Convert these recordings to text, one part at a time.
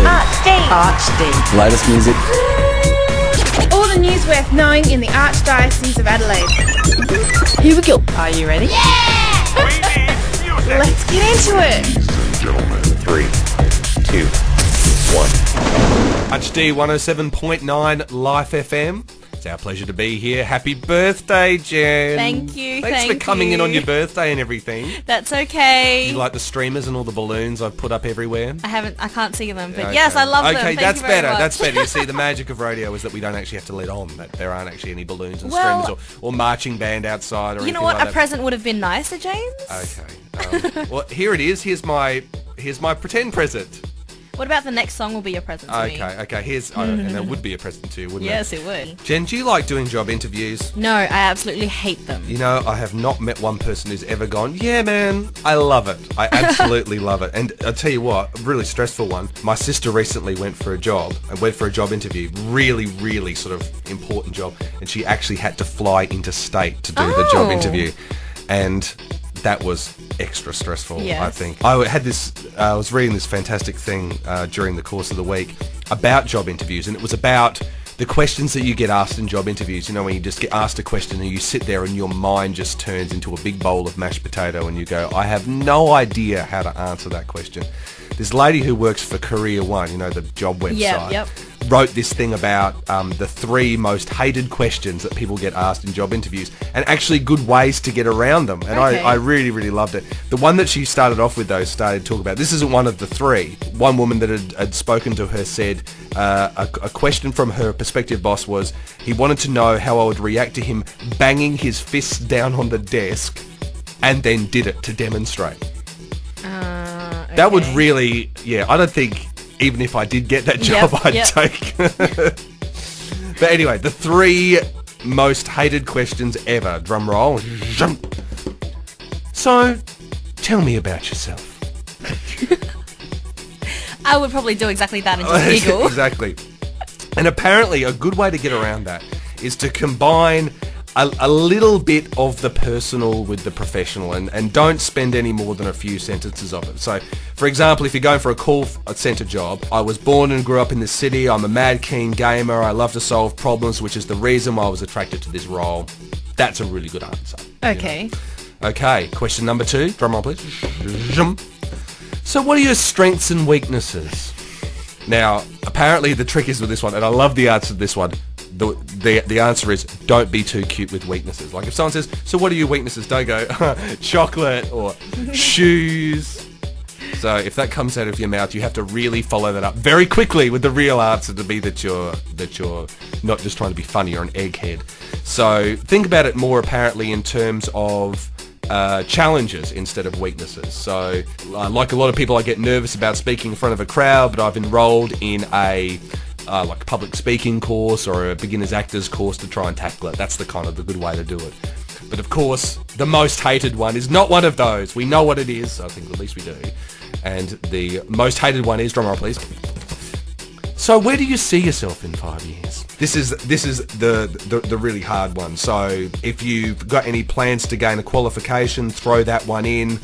Archd. Latest music. All the news worth knowing in the Archdiocese of Adelaide. Here we go. Are you ready? Yeah! Let's get into it. Gentlemen, 3, 2, 1. Archd 107.9 Life FM. It's our pleasure to be here. Happy birthday, Jen. Thank you. Thanks for coming in on your birthday and everything. That's okay. You like the streamers and all the balloons I've put up everywhere? I can't see them, but Okay. yes, I love them. Okay, Thank that's you very better. much. That's better. You see, the magic of radio is that we don't actually have to let on that there aren't actually any balloons and Well, streamers or marching band outside or anything. You know what? like A that. present would have been nicer, James. Okay. Well, here it is. Here's my pretend present. What about the next song will be your present to me? Okay. Here's and that would be a present to you, wouldn't Yes, it? it would. Jen, do you like doing job interviews? No, I absolutely hate them. You know, I have not met one person who's ever gone, yeah, man, I love it. I absolutely love it. And I'll tell you what, a really stressful one. My sister recently went for a job interview. Really, really sort of important job. And she actually had to fly interstate to do the job interview. And that was extra stressful, Yes. I think. I was reading this fantastic thing during the course of the week about job interviews, and it was about the questions that you get asked in job interviews. You know, when you just get asked a question and you sit there and your mind just turns into a big bowl of mashed potato and you go, I have no idea how to answer that question. This lady who works for Career One, you know, the job website, wrote this thing about the 3 most hated questions that people get asked in job interviews and actually good ways to get around them. And Okay. I really, really loved it. The one that she started off with, though, started to talk about, this isn't one of the 3. One woman that had spoken to her said a question from her prospective boss was, he wanted to know how I would react to him banging his fists down on the desk and then did it to demonstrate. That would really, I don't think, even if I did get that job, I'd take. But anyway, the 3 most hated questions ever. Drum roll. So, tell me about yourself. I would probably do exactly that and just giggle. Exactly. And apparently a good way to get around that is to combine a little bit of the personal with the professional and don't spend any more than a few sentences of it. So, for example, if you're going for a call centre job, I was born and grew up in this city, I'm a mad keen gamer, I love to solve problems, which is the reason why I was attracted to this role. That's a really good answer. Okay. You know? Okay, question number 2. Drum roll, please. So what are your strengths and weaknesses? Now, apparently the trick is with this one, and I love the answer to this one. The answer is don't be too cute with weaknesses. Like if someone says, so what are your weaknesses? Don't go, chocolate or shoes. So if that comes out of your mouth, you have to really follow that up very quickly with the real answer to be that you're not just trying to be funny or an egghead. So think about it more apparently in terms of challenges instead of weaknesses. So like a lot of people, I get nervous about speaking in front of a crowd, but I've enrolled in a like public speaking course or a beginner's actors course to try and tackle it. That's the good way to do it. But of course, the most hated one is not one of those. We know what it is. I think at least we do. And the most hated one is, drum roll please. So where do you see yourself in 5 years? This is the really hard one. So if you've got any plans to gain a qualification, throw that one in.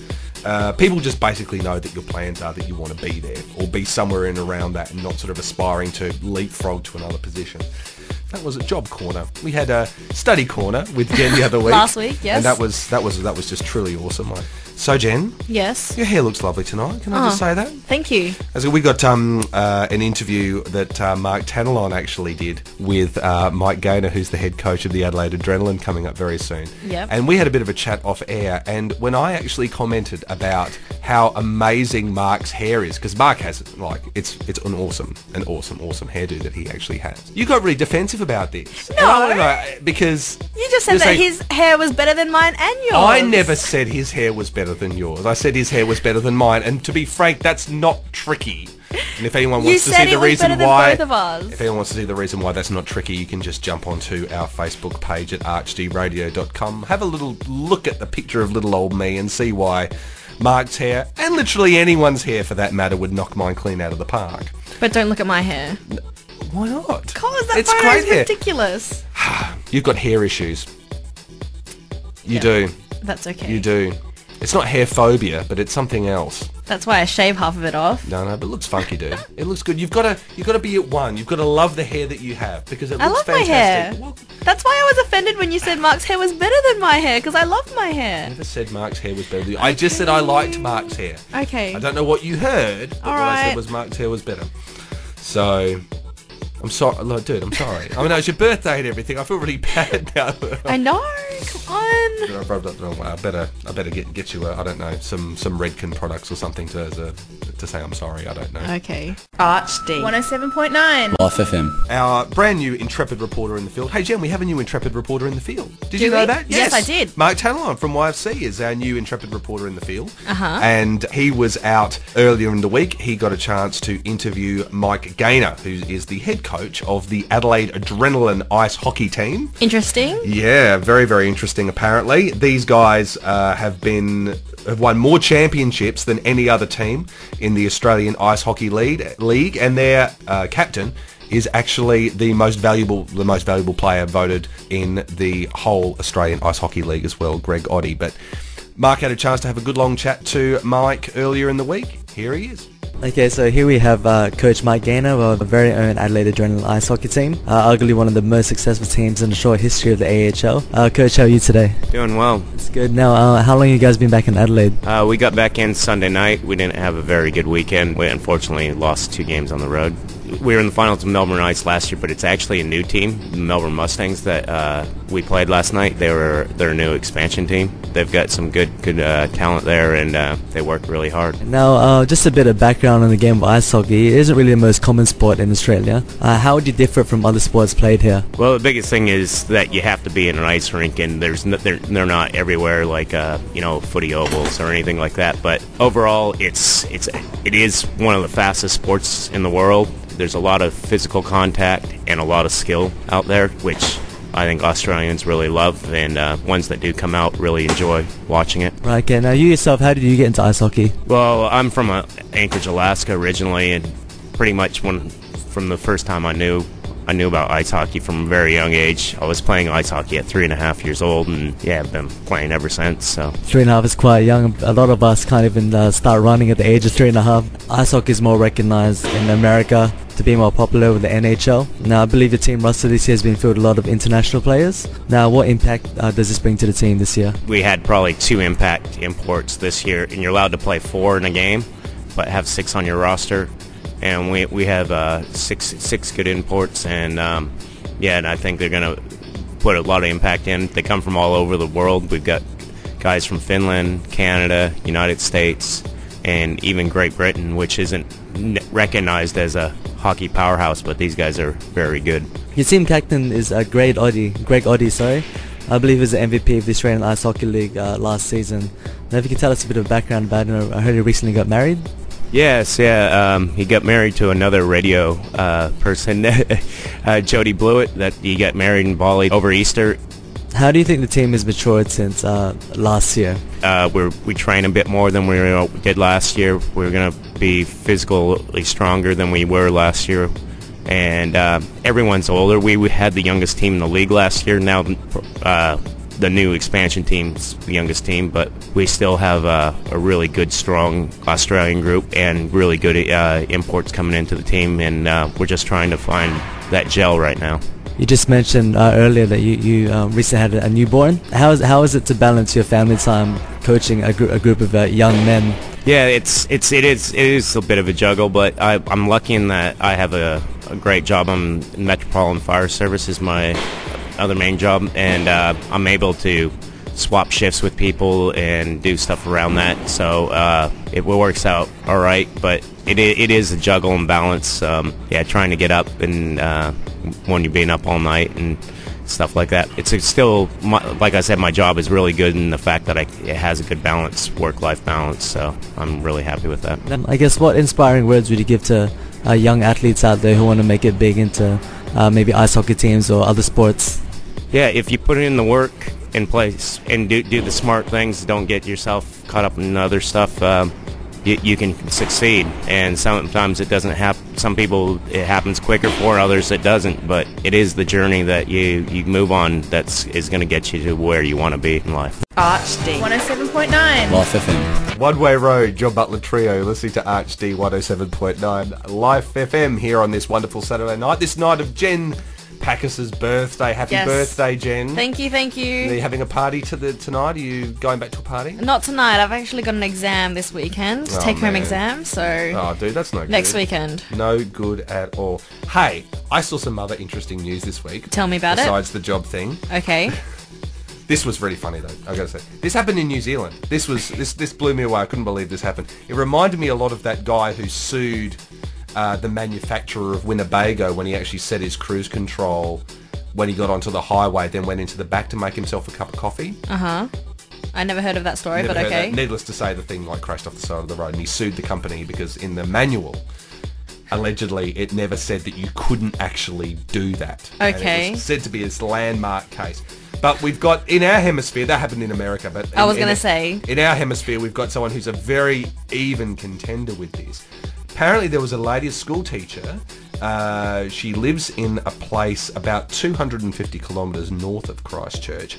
People just basically know that your plans are that you want to be there or be somewhere in around that and not sort of aspiring to leapfrog to another position. That was a job corner. We had a study corner with Jen the other week. Last week, yes. And that was just truly awesome. So Jen, Yes. your hair looks lovely tonight. Can I just say that? Thank you. So we got an interview that Marc Tanilon actually did with Mike Gaynor, who's the head coach of the Adelaide Adrenaline, coming up very soon. Yep. And we had a bit of a chat off air, and when I actually commented about how amazing Marc's hair is, because Marc has it's an awesome hairdo that he actually has. You got really defensive about this. No. And I want to know, because You just said you're that saying- his hair was better than mine and yours. I never said his hair was better than yours. I said his hair was better than mine, and to be frank, that's not tricky. And if anyone wants to see the reason why, both of us. if anyone wants to see the reason why that's not tricky, you can just jump onto our Facebook page at archdradio.com. Have a little look at the picture of little old me and see why Marc's hair, and literally anyone's hair for that matter, would knock mine clean out of the park. But don't look at my hair. Why not? Because that It's photo great is hair. ridiculous. You've got hair issues. You do. That's okay. You do. It's not hair phobia, but it's something else. That's why I shave half of it off. No, but it looks funky, dude. It looks good. You've got to be at one. You've got to love the hair that you have because it looks I love fantastic. my hair. Well, That's why I was offended when you said Mark's hair was better than my hair, because I love my I hair. never said Mark's hair was better than you. I just said I liked Mark's hair. Okay. I don't know what you heard, but what I said was Mark's hair was better. So, I'm sorry. Look, dude, I'm sorry. I mean, it's your birthday and everything. I feel really bad now. I know. Come on. I've rubbed up the wrong way. I better get you, I don't know, some Redken products or something to say I'm sorry. I don't know. Okay. Archd. 107.9. Life FM. Our brand new intrepid reporter in the field. Hey, Jen, we have a new intrepid reporter in the field. Did you know that? Yes, I did. Marc Tanilon from YFC is our new intrepid reporter in the field. Uh-huh. And he was out earlier in the week. He got a chance to interview Mike Deana, who is the head coach of the Adelaide Adrenaline ice hockey team. Interesting. Yeah, very, very interesting, apparently. These guys have won more championships than any other team in the Australian Ice Hockey League, and their captain is actually the most valuable player voted in the whole Australian Ice Hockey League as well, Greg Oddie. But Mark had a chance to have a good long chat to Mike earlier in the week. Here he is. Okay, so here we have Coach Mike Deana of our very own Adelaide Adrenaline ice hockey team, arguably one of the most successful teams in the short history of the AHL. Coach, how are you today? Doing well. It's good. Now, how long have you guys been back in Adelaide? We got back in Sunday night. We didn't have a very good weekend. We unfortunately lost 2 games on the road. We were in the finals of Melbourne Ice last year, but it's actually a new team, the Melbourne Mustangs, that we played last night. They're a new expansion team. They've got some good talent there, and they work really hard. Now, just a bit of background on the game of ice hockey. It isn't really the most common sport in Australia. How would you differ from other sports played here? Well, the biggest thing is that you have to be in an ice rink, and they're not everywhere like footy ovals or anything like that. But overall, it is one of the fastest sports in the world. There's a lot of physical contact and a lot of skill out there, which I think Australians really love, and ones that do come out really enjoy watching it. Right, okay. Now, you yourself, how did you get into ice hockey? Well, I'm from Anchorage, Alaska originally, and pretty much from the first time I knew about ice hockey from a very young age. I was playing ice hockey at 3.5 years old, and I've been playing ever since. So 3.5 is quite young. A lot of us can't even start running at the age of 3.5. Ice hockey is more recognized in America to be more popular with the NHL. Now, I believe the team roster this year has been filled with a lot of international players. Now, what impact does this bring to the team this year? We had probably 2 impact imports this year, and you're allowed to play 4 in a game, but have 6 on your roster. And we have 6 good imports, and and I think they're going to put a lot of impact in. They come from all over the world. We've got guys from Finland, Canada, United States, and even Great Britain, which isn't recognized as a hockey powerhouse, but these guys are very good. Your team captain is Greg Oddie. I believe he was the MVP of the Australian Ice Hockey League last season. Now, if you could tell us a bit of background about him. I heard he recently got married. Yes, he got married to another radio person, Jody Blewett, that he got married in Bali over Easter. How do you think the team has matured since last year? We train a bit more than we did last year. We're going to be physically stronger than we were last year. And everyone's older. We had the youngest team in the league last year. Now the new expansion team's the youngest team, but we still have a really good, strong Australian group and really good imports coming into the team, and we're just trying to find that gel right now. You just mentioned earlier that you recently had a newborn. How is it to balance your family time coaching a group of young men? Yeah, it is a bit of a juggle, but I'm lucky in that I have a great job. I'm in Metropolitan Fire Service is my other main job, and I'm able to swap shifts with people and do stuff around that, so it works out all right, but it is a juggle and balance. Trying to get up and when you're being up all night and stuff like that. It's still, like I said, my job is really good in the fact that it has a good balance, work-life balance, so I'm really happy with that. I guess what inspiring words would you give to young athletes out there who want to make it big into maybe ice hockey teams or other sports? Yeah, if you put in the work in place and do the smart things, don't get yourself caught up in other stuff, you can succeed. And sometimes it doesn't happen. Some people it happens quicker for, others it doesn't. But it is the journey that you move on is going to get you to where you want to be in life. Archd. 107.9. Life FM. One Way Road, John Butler Trio, listening to Archd 107.9 Life FM here on this wonderful Saturday night. This night of Jen Packus's birthday. Happy birthday, Jen. Thank you, thank you. Are you having a party tonight? Are you going back to a party? Not tonight. I've actually got an exam this weekend. Take-home exam, so... Oh, dude, that's no good. Next weekend. No good at all. Hey, I saw some other interesting news this week. Tell me about besides the job thing. Okay. This was really funny, though, I gotta say. This happened in New Zealand. This blew me away. I couldn't believe this happened. It reminded me a lot of that guy who sued the manufacturer of Winnebago when he actually set his cruise control when he got onto the highway, then went into the back to make himself a cup of coffee. Uh-huh. I never heard of that story, but okay. That. Needless to say, the thing crashed off the side of the road, and he sued the company because in the manual, allegedly, it never said that you couldn't actually do that. Okay. And it was said to be this landmark case. But we've got, in our hemisphere, that happened in America, but... I was going to say. In our hemisphere, we've got someone who's a very even contender with this. Apparently, there was a lady, a school teacher. She lives in a place about 250 kilometres north of Christchurch,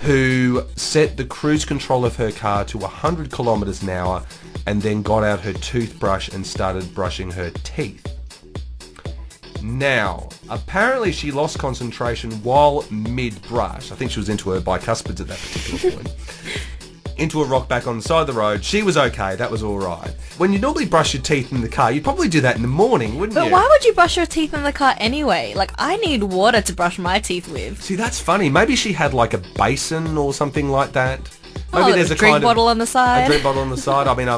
who set the cruise control of her car to 100 kilometres an hour and then got out her toothbrush and started brushing her teeth. Now, apparently she lost concentration while mid-brush. I think she was into her bicuspids at that particular point. Into a rock back on the side of the road. She was okay. That was all right. When you normally brush your teeth in the car, you'd probably do that in the morning, wouldn't you? But why would you brush your teeth in the car anyway? Like, I need water to brush my teeth with. See, that's funny. Maybe she had like a basin or something like that. Maybe there's a drink kind bottle of, on the side. A drink bottle on the side. I mean,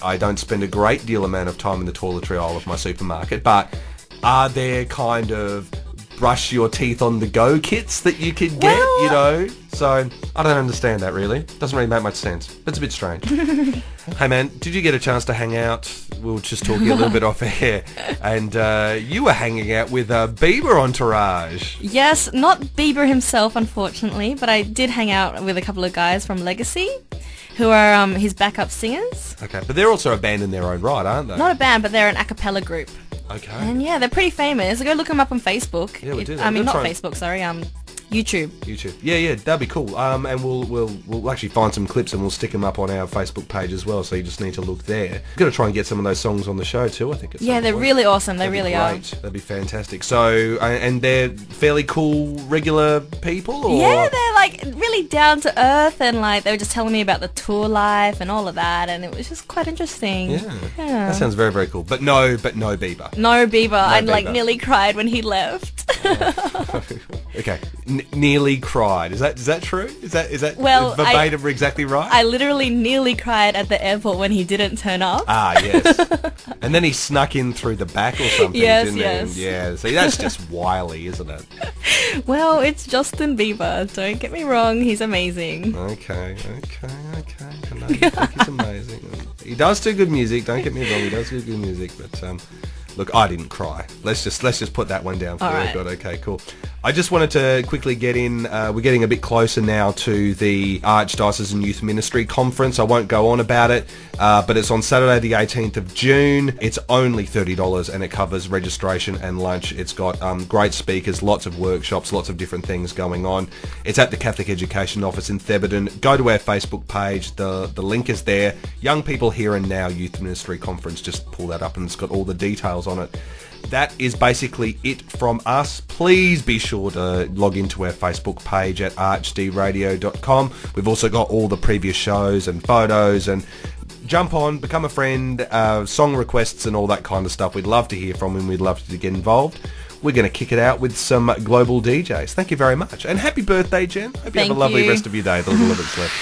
I don't spend a great deal amount of time in the toiletry aisle of my supermarket, but are there kind of brush your teeth on the go kits that you could get, you know? So, I don't understand that really. Doesn't really make much sense. It's a bit strange. Hey man, did you get a chance to hang out? We were just talking a little bit off air, and you were hanging out with a Bieber entourage. Yes, not Bieber himself, unfortunately, but I did hang out with a couple of guys from Legacy, who are his backup singers. Okay, but they're also a band in their own right, aren't they? Not a band, but they're an a cappella group. Okay. And yeah, they're pretty famous. Go look them up on Facebook. Yeah, we do that. I mean, That's not right. Facebook, sorry, YouTube. Yeah, that'd be cool. And we'll actually find some clips and we'll stick them up on our Facebook page as well. So you just need to look there. We're gonna try and get some of those songs on the show too. I think. Yeah, they're really awesome. They really are. That'd be fantastic. So and they're fairly cool, regular people. Or? Yeah, they're like really down to earth, and like they were just telling me about the tour life and all of that, and it was just quite interesting. Yeah. That sounds very, very cool. But no Bieber. No Bieber. I like Bieber. nearly cried when he left. Okay, nearly cried. Is that true? Is that Well, verbatim exactly right? I literally nearly cried at the airport when he didn't turn up. Ah, yes. And then he snuck in through the back or something, Yes, didn't yes. he? Yeah, see, that's just wily, isn't it? Well, it's Justin Bieber. Don't get me wrong. He's amazing. Okay. I know you think he's amazing. He does do good music, don't get me wrong, he does do good music, but look, I didn't cry. Let's just put that one down for the record. Okay, cool. I just wanted to quickly get in, we're getting a bit closer now to the Archdiocesan Youth Ministry Conference. I won't go on about it, but it's on Saturday the 18th of June. It's only $30 and it covers registration and lunch. It's got great speakers, lots of workshops, lots of different things going on. It's at the Catholic Education Office in Theberton. Go to our Facebook page. The link is there. Young People Here and Now Youth Ministry Conference. Just pull that up and it's got all the details on it. That is basically it from us. Please be sure to log into our Facebook page at archdradio.com. We've also got all the previous shows and photos, and jump on, become a friend, song requests and all that kind of stuff. We'd love to hear from him. We'd love to get involved. We're going to kick it out with some global DJs. Thank you very much. And happy birthday, Jen. Hope you have a lovely rest of your day. The little bit left.